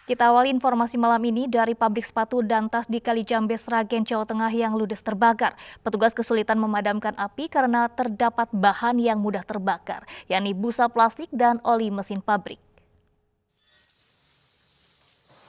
Kita awali informasi malam ini dari pabrik sepatu dan tas di Kalijambe, Sragen, Jawa Tengah yang ludes terbakar. Petugas kesulitan memadamkan api karena terdapat bahan yang mudah terbakar, yakni busa plastik dan oli mesin pabrik.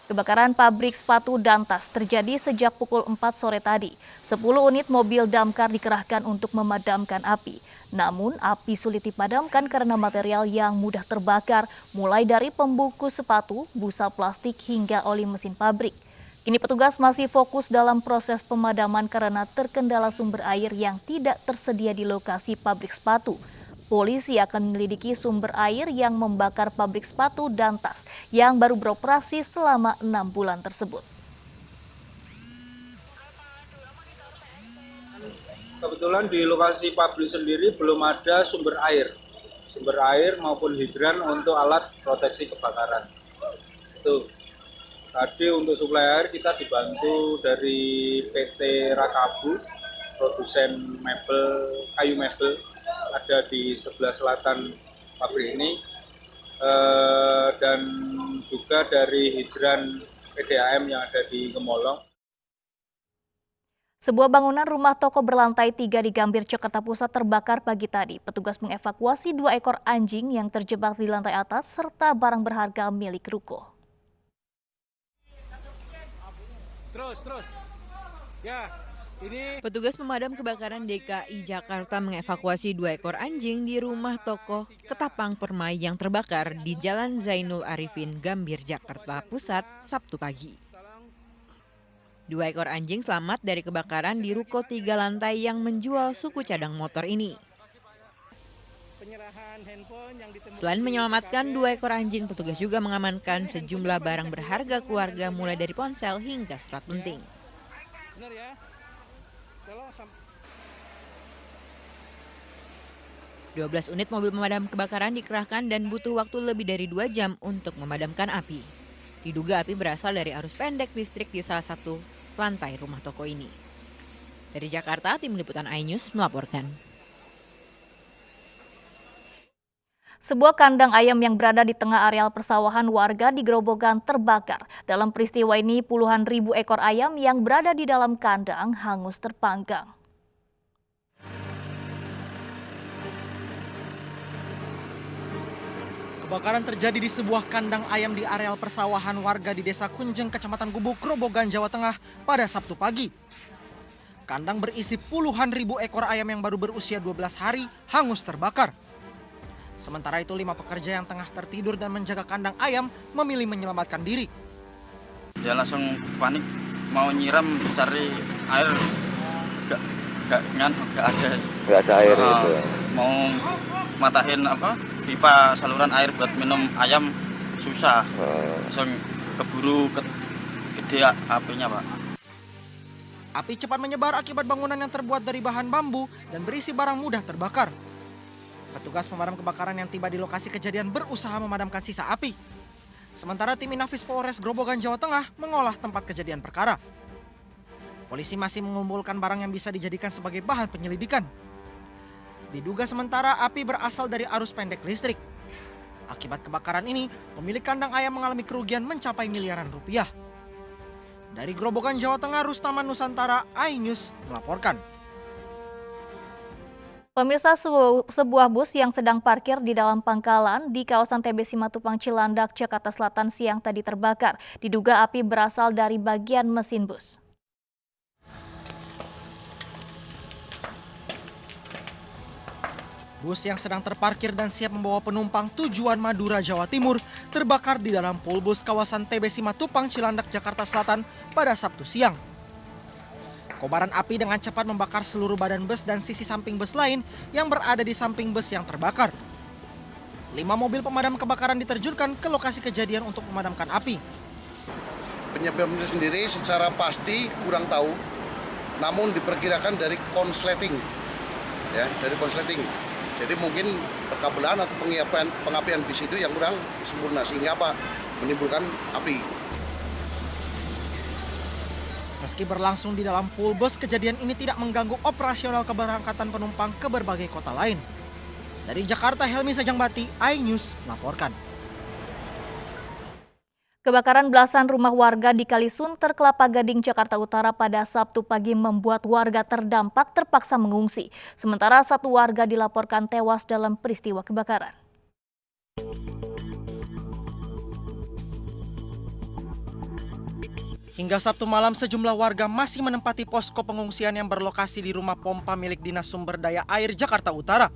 Kebakaran pabrik sepatu dan tas terjadi sejak pukul 4 sore tadi. 10 unit mobil damkar dikerahkan untuk memadamkan api. Namun, api sulit dipadamkan karena material yang mudah terbakar, mulai dari pembungkus sepatu, busa plastik, hingga oli mesin pabrik. Kini petugas masih fokus dalam proses pemadaman karena terkendala sumber air yang tidak tersedia di lokasi pabrik sepatu. Polisi akan menyelidiki sumber air yang membakar pabrik sepatu dan tas yang baru beroperasi selama 6 bulan tersebut. Kebetulan di lokasi pabrik sendiri belum ada sumber air maupun hidran untuk alat proteksi kebakaran. Itu tadi untuk suplai air kita dibantu dari PT Rakabu, produsen mebel, kayu mebel, ada di sebelah selatan pabrik ini, dan juga dari hidran PDAM yang ada di Gemolong. Sebuah bangunan rumah toko berlantai 3 di Gambir, Jakarta Pusat terbakar pagi tadi. Petugas mengevakuasi 2 ekor anjing yang terjebak di lantai atas serta barang berharga milik ruko. Petugas pemadam kebakaran DKI Jakarta mengevakuasi 2 ekor anjing di rumah toko Ketapang Permai yang terbakar di Jalan Zainul Arifin, Gambir, Jakarta Pusat, Sabtu pagi. 2 ekor anjing selamat dari kebakaran di ruko 3 lantai yang menjual suku cadang motor ini. Selain menyelamatkan 2 ekor anjing, petugas juga mengamankan sejumlah barang berharga keluarga mulai dari ponsel hingga surat penting. 12 unit mobil pemadam kebakaran dikerahkan dan butuh waktu lebih dari 2 jam untuk memadamkan api. Diduga api berasal dari arus pendek listrik di salah satu lantai rumah toko ini. Dari Jakarta, tim liputan iNews melaporkan. Sebuah kandang ayam yang berada di tengah areal persawahan warga di Grobogan terbakar. Dalam peristiwa ini, puluhan ribu ekor ayam yang berada di dalam kandang hangus terpanggang. Kebakaran terjadi di sebuah kandang ayam di areal persawahan warga di Desa Kunjeng, Kecamatan Gubuk, Grobogan, Jawa Tengah pada Sabtu pagi. Kandang berisi puluhan ribu ekor ayam yang baru berusia 12 hari hangus terbakar. Sementara itu 5 pekerja yang tengah tertidur dan menjaga kandang ayam memilih menyelamatkan diri. Dia langsung panik mau nyiram cari air, nggak ada air itu. Mau matahin pipa saluran air buat minum ayam susah, langsung keburu gede apinya, Pak. Api cepat menyebar akibat bangunan yang terbuat dari bahan bambu dan berisi barang mudah terbakar. Petugas pemadam kebakaran yang tiba di lokasi kejadian berusaha memadamkan sisa api. Sementara tim Inafis Polres Grobogan, Jawa Tengah mengolah tempat kejadian perkara. Polisi masih mengumpulkan barang yang bisa dijadikan sebagai bahan penyelidikan. Diduga sementara api berasal dari arus pendek listrik. Akibat kebakaran ini, pemilik kandang ayam mengalami kerugian mencapai miliaran rupiah. Dari Grobogan, Jawa Tengah, Rustaman Nusantara, iNews melaporkan. Pemirsa, sebuah bus yang sedang parkir di dalam pangkalan di kawasan TB Simatupang, Cilandak, Jakarta Selatan siang tadi terbakar. Diduga api berasal dari bagian mesin bus. Bus yang sedang terparkir dan siap membawa penumpang tujuan Madura, Jawa Timur terbakar di dalam pulbus kawasan TB Simatupang, Cilandak, Jakarta Selatan pada Sabtu siang. Kobaran api dengan cepat membakar seluruh badan bus dan sisi samping bus lain yang berada di samping bus yang terbakar. 5 mobil pemadam kebakaran diterjunkan ke lokasi kejadian untuk memadamkan api. Penyebabnya sendiri secara pasti kurang tahu, namun diperkirakan dari konsleting, dari konsleting. Jadi mungkin perkabelan atau pengapian bis itu yang kurang sempurna sehingga menimbulkan api. Meski berlangsung di dalam pulbus, kejadian ini tidak mengganggu operasional keberangkatan penumpang ke berbagai kota lain. Dari Jakarta, Helmi Sajangbati, iNews melaporkan. Kebakaran belasan rumah warga di Kalisunter, Kelapa Gading, Jakarta Utara pada Sabtu pagi membuat warga terdampak terpaksa mengungsi. Sementara satu warga dilaporkan tewas dalam peristiwa kebakaran. Hingga Sabtu malam, sejumlah warga masih menempati posko pengungsian yang berlokasi di rumah pompa milik Dinas Sumber Daya Air Jakarta Utara.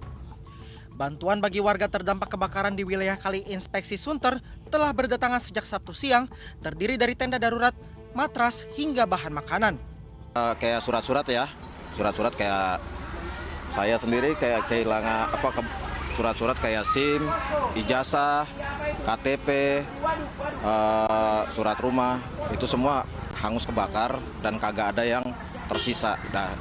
Bantuan bagi warga terdampak kebakaran di wilayah Kali Inspeksi Sunter telah berdatangan sejak Sabtu siang, terdiri dari tenda darurat, matras, hingga bahan makanan. Kayak surat-surat ya, surat-surat kayak saya sendiri kayak kehilangan surat-surat kayak SIM, ijazah, KTP, surat rumah, itu semua hangus kebakar dan kagak ada yang tersisa. Nah,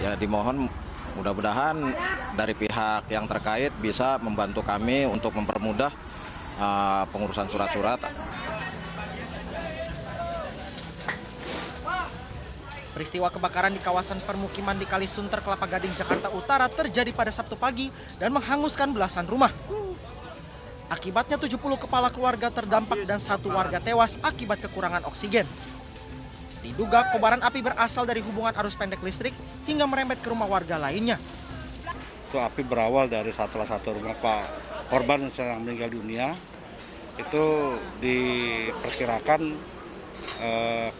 ya dimohon mudah-mudahan dari pihak yang terkait bisa membantu kami untuk mempermudah pengurusan surat-surat. Peristiwa kebakaran di kawasan permukiman di Kalisunter, Kelapa Gading, Jakarta Utara terjadi pada Sabtu pagi dan menghanguskan belasan rumah. Akibatnya 70 kepala keluarga terdampak dan 1 warga tewas akibat kekurangan oksigen. Diduga kobaran api berasal dari hubungan arus pendek listrik hingga merembet ke rumah warga lainnya. Itu api berawal dari salah satu rumah korban yang meninggal dunia. Itu diperkirakan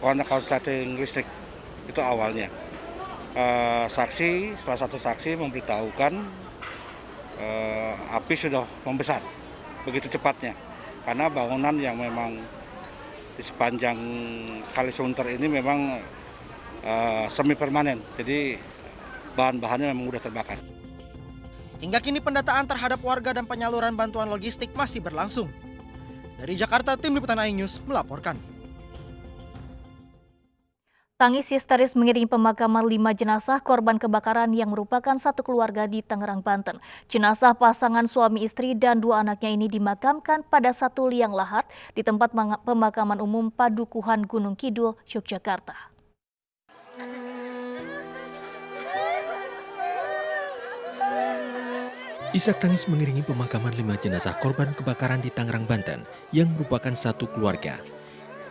karena korsleting listrik. Itu awalnya. Salah satu saksi memberitahukan api sudah membesar begitu cepatnya. Karena bangunan yang memang di sepanjang Kalisunter ini memang semi permanen, jadi bahan-bahannya memang mudah terbakar. Hingga kini pendataan terhadap warga dan penyaluran bantuan logistik masih berlangsung. Dari Jakarta, Tim Liputan iNews melaporkan. Tangis histeris mengiringi pemakaman 5 jenazah korban kebakaran yang merupakan satu keluarga di Tangerang, Banten. Jenazah pasangan suami istri dan 2 anaknya ini dimakamkan pada 1 liang lahat di tempat pemakaman umum Padukuhan Gunung Kidul, Yogyakarta. Isak tangis mengiringi pemakaman 5 jenazah korban kebakaran di Tangerang, Banten yang merupakan satu keluarga.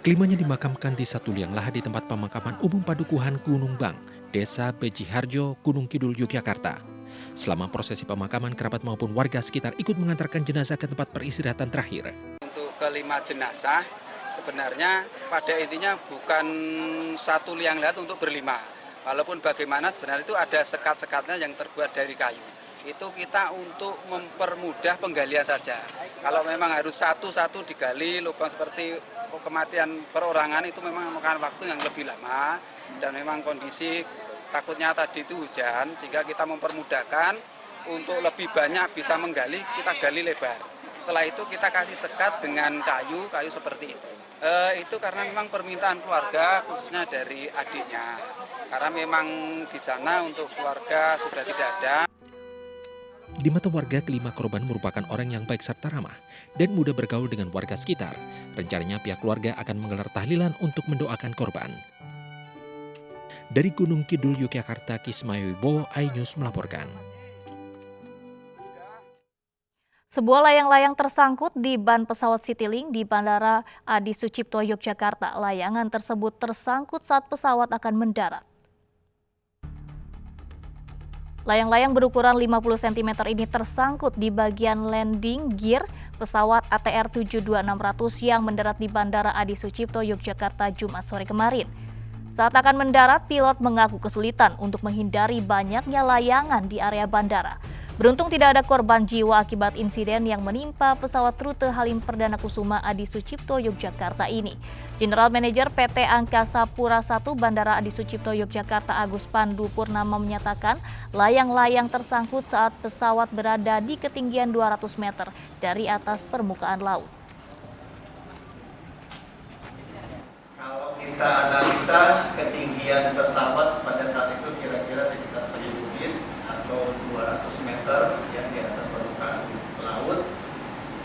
Kelimanya dimakamkan di 1 liang lahat di tempat pemakaman umum Padukuhan Gunung Bang, Desa Bejiharjo, Gunung Kidul, Yogyakarta. Selama prosesi pemakaman, kerabat maupun warga sekitar ikut mengantarkan jenazah ke tempat peristirahatan terakhir. Untuk ke-5 jenazah, sebenarnya pada intinya bukan 1 liang lahat untuk berlima. Walaupun bagaimana sebenarnya itu ada sekat-sekatnya yang terbuat dari kayu. Itu kita untuk mempermudah penggalian saja. Kalau memang harus satu-satu digali lubang seperti kematian perorangan itu memang memakan waktu yang lebih lama dan memang kondisi takutnya tadi itu hujan sehingga kita mempermudahkan untuk lebih banyak bisa menggali, kita gali lebar. Setelah itu kita kasih sekat dengan kayu seperti itu. Itu karena memang permintaan keluarga khususnya dari adiknya. Karena memang di sana untuk keluarga sudah tidak ada. Di mata warga, kelima korban merupakan orang yang baik serta ramah dan mudah bergaul dengan warga sekitar. Rencananya pihak keluarga akan menggelar tahlilan untuk mendoakan korban. Dari Gunung Kidul, Yogyakarta, Kismayo Wibowo, iNews melaporkan. Sebuah layang-layang tersangkut di ban pesawat Citylink di Bandara Adi Sucipto, Yogyakarta. Layangan tersebut tersangkut saat pesawat akan mendarat. Layang-layang berukuran 50 cm ini tersangkut di bagian landing gear pesawat ATR 72600 yang mendarat di Bandara Adi Sucipto, Yogyakarta, Jumat sore kemarin. Saat akan mendarat, pilot mengaku kesulitan untuk menghindari banyaknya layangan di area bandara. Beruntung tidak ada korban jiwa akibat insiden yang menimpa pesawat rute Halim Perdana Kusuma Adi Sucipto, Yogyakarta ini. General Manager PT Angkasa Pura I Bandara Adi Sucipto, Yogyakarta, Agus Pandu Purnama menyatakan layang-layang tersangkut saat pesawat berada di ketinggian 200 meter dari atas permukaan laut. Kalau kita analisa ketinggian pesawat pada saat itu kira-kira sekitar 1000 feet atau 200 meter yang di atas permukaan laut.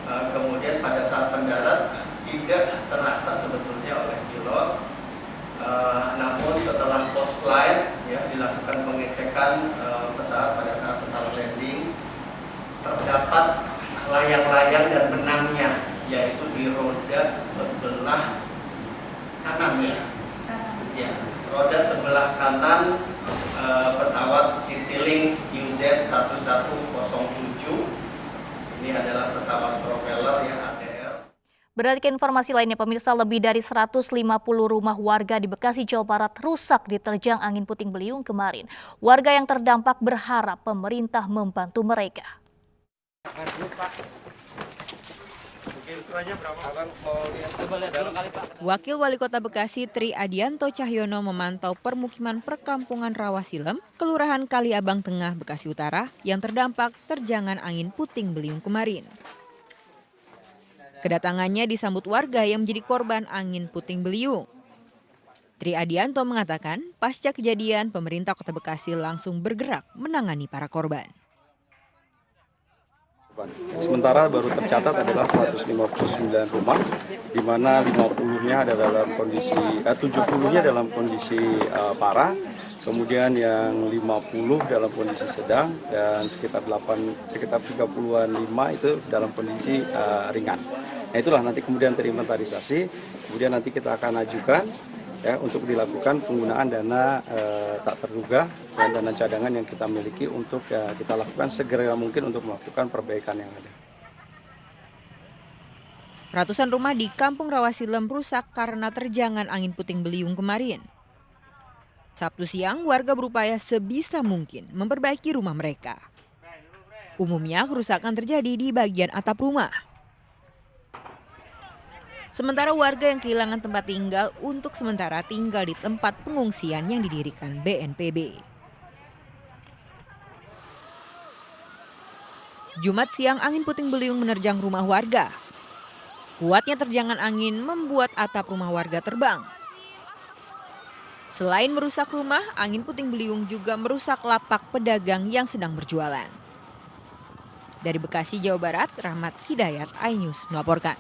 Kemudian pada saat mendarat tidak terasa sebetulnya oleh pilot. Namun setelah post flight ya dilakukan pengecekan pesawat pada saat setelah landing terdapat layang-layang dan benangnya Kanan ya. Ya, roda sebelah kanan pesawat Citylink UZ1107. Ini adalah pesawat propeller ya, ATR. Beralih ke informasi lainnya, pemirsa, lebih dari 150 rumah warga di Bekasi, Jawa Barat rusak diterjang angin puting beliung kemarin. Warga yang terdampak berharap pemerintah membantu mereka. Wakil Wali Kota Bekasi Tri Adianto Cahyono memantau permukiman perkampungan Rawasilem, Kelurahan Kaliabang Tengah, Bekasi Utara yang terdampak terjangan angin puting beliung kemarin. Kedatangannya disambut warga yang menjadi korban angin puting beliung. Tri Adianto mengatakan, pasca kejadian pemerintah Kota Bekasi langsung bergerak menangani para korban. Sementara baru tercatat adalah 159 rumah, di mana 50-nya ada dalam kondisi 70-nya dalam kondisi parah, kemudian yang 50 dalam kondisi sedang dan sekitar 30-an 5 itu dalam kondisi ringan. Nah, itulah nanti kemudian terinventarisasi, kemudian nanti kita akan ajukan ya untuk dilakukan penggunaan dana tak terduga dan dana cadangan yang kita miliki untuk kita lakukan segera mungkin untuk melakukan perbaikan yang ada. Ratusan rumah di Kampung Rawasilem rusak karena terjangan angin puting beliung kemarin. Sabtu siang, warga berupaya sebisa mungkin memperbaiki rumah mereka. Umumnya kerusakan terjadi di bagian atap rumah. Sementara warga yang kehilangan tempat tinggal untuk sementara tinggal di tempat pengungsian yang didirikan BNPB. Jumat siang angin puting beliung menerjang rumah warga. Kuatnya terjangan angin membuat atap rumah warga terbang. Selain merusak rumah, angin puting beliung juga merusak lapak pedagang yang sedang berjualan. Dari Bekasi, Jawa Barat, Rahmat Hidayat, iNews melaporkan.